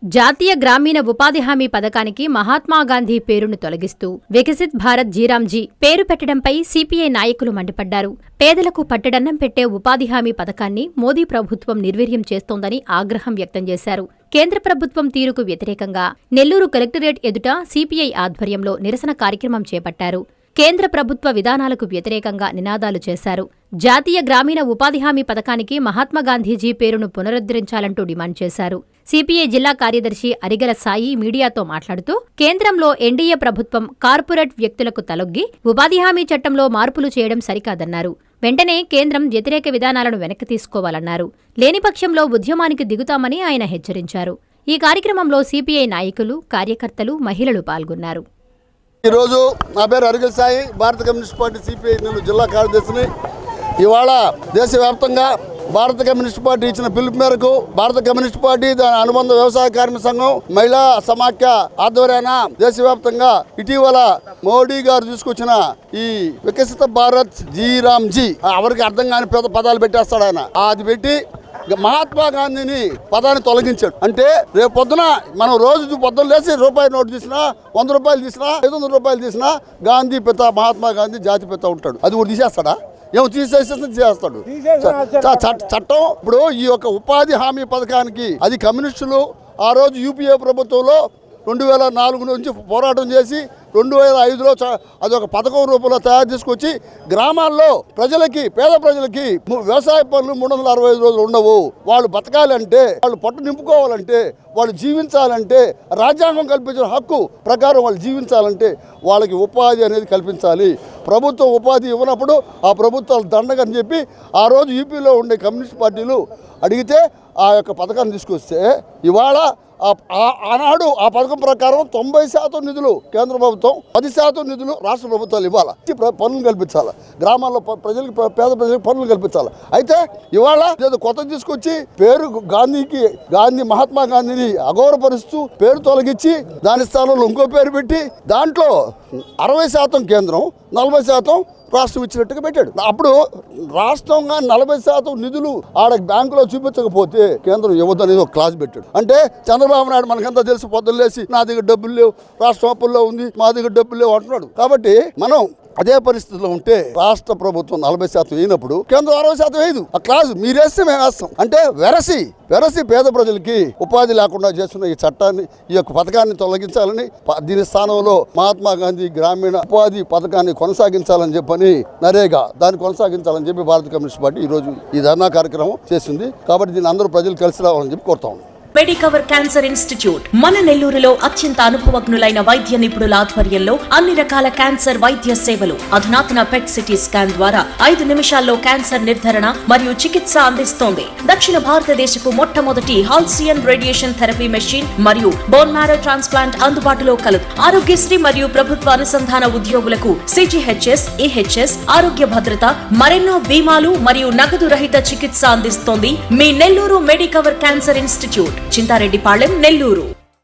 జాతీయ గ్రామీణ ఉపాధి హామీ పథకానికి మహాత్మాగాంధీ పేరును తొలగిస్తూ వికసిత్ భారత్ జీరాంజీ పేరు పెట్టడంపై సిపిఐ నాయకులు మండిపడ్డారు. పేదలకు పట్టెడన్నం పెట్టే ఉపాధి హామీ పథకాన్ని మోదీ ప్రభుత్వం నిర్వీర్యం చేస్తోందని ఆగ్రహం వ్యక్తం చేశారు. కేంద్ర ప్రభుత్వం తీరుకు వ్యతిరేకంగా నెల్లూరు కలెక్టరేట్ ఎదుట సిపిఐ ఆధ్వర్యంలో నిరసన కార్యక్రమం చేపట్టారు. కేంద్ర ప్రభుత్వ విధానాలకు వ్యతిరేకంగా నినాదాలు చేశారు. జాతీయ గ్రామీణ ఉపాధి హామీ పథకానికి మహాత్మాగాంధీజీ పేరును పునరుద్ధరించాలంటూ డిమాండ్ చేశారు. సిపిఐ జిల్లా కార్యదర్శి అరిగల సాయి మీడియాతో మాట్లాడుతూ కేంద్రంలో ఎన్డీఏ ప్రభుత్వం కార్పొరేట్ వ్యక్తులకు తలొగ్గి ఉపాధి హామీ చట్టంలో మార్పులు చేయడం సరికాదన్నారు. వెంటనే కేంద్రం వ్యతిరేక విధానాలను వెనక్కి తీసుకోవాలన్నారు. లేని పక్షంలో ఉద్యమానికి దిగుతామని ఆయన హెచ్చరించారు. ఈ కార్యక్రమంలో సిపిఐ నాయకులు, కార్యకర్తలు, మహిళలు పాల్గొన్నారు. ఈరోజు నా పేరు అరిగల సాయి, భారత కమ్యూనిస్ట్ పార్టీ సిపిఐ నెల్లూరు జిల్లా కార్యదర్శిని. ఇవాళ దేశవ్యాప్తంగా భారత కమ్యూనిస్ట్ పార్టీ ఇచ్చిన పిలుపు మేరకు భారత కమ్యూనిస్ట్ పార్టీ, దాని అనుబంధ వ్యవసాయ కార్మిక సంఘం, మహిళా సమాఖ్య ఆధ్వర్యాన దేశవ్యాప్తంగా ఇటీవల మోడీ గారు తీసుకొచ్చిన ఈ వికసిత భారత్ జీరాంజీ, ఎవరికి అర్థం కాని పదాలు పెట్టేస్తాడు ఆయన. అది పెట్టి మహాత్మా గాంధీని పదాన్ని తొలగించాడు. అంటే రేపు పొద్దున మనం రోజు పొద్దున లేచి రూపాయి నోటు తీసినా, 100 రూపాయలు తీసినా, 500 రూపాయలు తీసినా గాంధీ పిత, మహాత్మా గాంధీ జాతి పిత ఉంటాడు. అది కూడా తీసేస్తాడా? ఏమో తీసేస్తాడు చట్టం. ఇప్పుడు ఈ యొక్క ఉపాధి హామీ పథకానికి అది కమ్యూనిస్టులు ఆ రోజు యూపీఏ ప్రభుత్వంలో 2004 నుంచి పోరాటం చేసి 2005లో అది ఒక పథకం రూపంలో తయారు చేసుకొచ్చి గ్రామాల్లో ప్రజలకి, పేద ప్రజలకి వ్యవసాయ పనులు 365 రోజులు ఉండవు. వాళ్ళు బతకాలంటే, వాళ్ళు పొట్ట నింపుకోవాలంటే, వాళ్ళు జీవించాలంటే, రాజ్యాంగం కల్పించిన హక్కు ప్రకారం వాళ్ళు జీవించాలంటే వాళ్ళకి ఉపాధి అనేది కల్పించాలి. ప్రభుత్వం ఉపాధి ఇవ్వనప్పుడు ఆ ప్రభుత్వాలు దండగని చెప్పి ఆ రోజు యూపీలో ఉండే కమ్యూనిస్ట్ పార్టీలు అడిగితే ఆ యొక్క పథకాన్ని తీసుకొస్తే ఇవాళ ఆనాడు ఆ పథకం ప్రకారం 90% నిధులు కేంద్ర ప్రభుత్వం, 10% నిధులు రాష్ట్ర ప్రభుత్వాలు ఇవ్వాలి. పనులు కల్పించాలి, గ్రామాల్లో ప్రజలకు, పేద ప్రజలకు పనులు కల్పించాలి. అయితే ఇవాళ కొత్త తీసుకొచ్చి పేరు గాంధీ మహాత్మా గాంధీని అగౌరవపరుస్తూ పేరు తొలగించి దాని స్థానంలో ఇంకో పేరు పెట్టి దాంట్లో 60% కేంద్రం, 40% రాష్ట్రం ఇచ్చినట్టుగా పెట్టాడు. అప్పుడు రాష్ట్రంగా 40% నిధులు ఆడ బ్యాంకులో చూపించకపోతే కేంద్రం ఇవ్వదని ఒక క్లాస్ పెట్టాడు. అంటే చంద్రబాబు నాయుడు మనకంతా తెలిసి పొద్దున్న లేసి నా దగ్గర డబ్బులు లేవు, రాష్ట్రం అప్పుల్లో ఉంది, మా దగ్గర డబ్బులు లేవు అంటున్నాడు. కాబట్టి మనం అదే పరిస్థితిలో ఉంటే రాష్ట్ర ప్రభుత్వం 40% అయినప్పుడు కేంద్రం 60% వేయదు. ఆ క్లాసు మీరేస్తే మేము వేస్తాం అంటే వెరసి పేద ప్రజలకి ఉపాధి లేకుండా చేస్తున్న ఈ చట్టాన్ని, ఈ యొక్క పథకాన్ని తొలగించాలని, దీని స్థానంలో మహాత్మా గాంధీ గ్రామీణ ఉపాధి పథకాన్ని కొనసాగించాలని చెప్పని, నరేగా దాన్ని కొనసాగించాలని చెప్పి భారత కమ్యూనిస్ట్ పార్టీ ఈరోజు ఈ ధర్నా కార్యక్రమం చేసింది. కాబట్టి దీన్ని అందరూ ప్రజలు కలిసి రావాలని చెప్పి కోరుతా ఉన్నాం. మెడికవర్ క్యాన్సర్ ఇన్స్టిట్యూట్ మన నెల్లూరులో అత్యంత అనుభవజ్ఞులైన వైద్య నిపుణుల ఆధ్వర్యంలో అన్ని రకాల క్యాన్సర్ వైద్య సేవలు. అధునాతన పెట్ సిటీ స్కాన్ ద్వారా 5 నిమిషాల్లో క్యాన్సర్ నిర్ధారణ మరియు చికిత్స అందిస్తోంది. దక్షిణ భారతదేశపు మొట్టమొదటి హాల్సియన్ రేడియేషన్ థెరపీ మెషిన్ మరియు బోన్ మ్యారో ట్రాన్స్ప్లాంట్ అందుబాటులో కలదు. ఆరోగ్యశ్రీ మరియు ప్రభుత్వ అనుసంధాన ఉద్యోగులకు సిజిహెచ్ఎస్, ఈహెచ్ఎస్, ఆరోగ్య భద్రత, మరెన్నో బీమాలు మరియు నగదు రహిత చికిత్స అందిస్తోంది మీ Nellore Medicover cancer institute, Chintareddypalem, Nellore.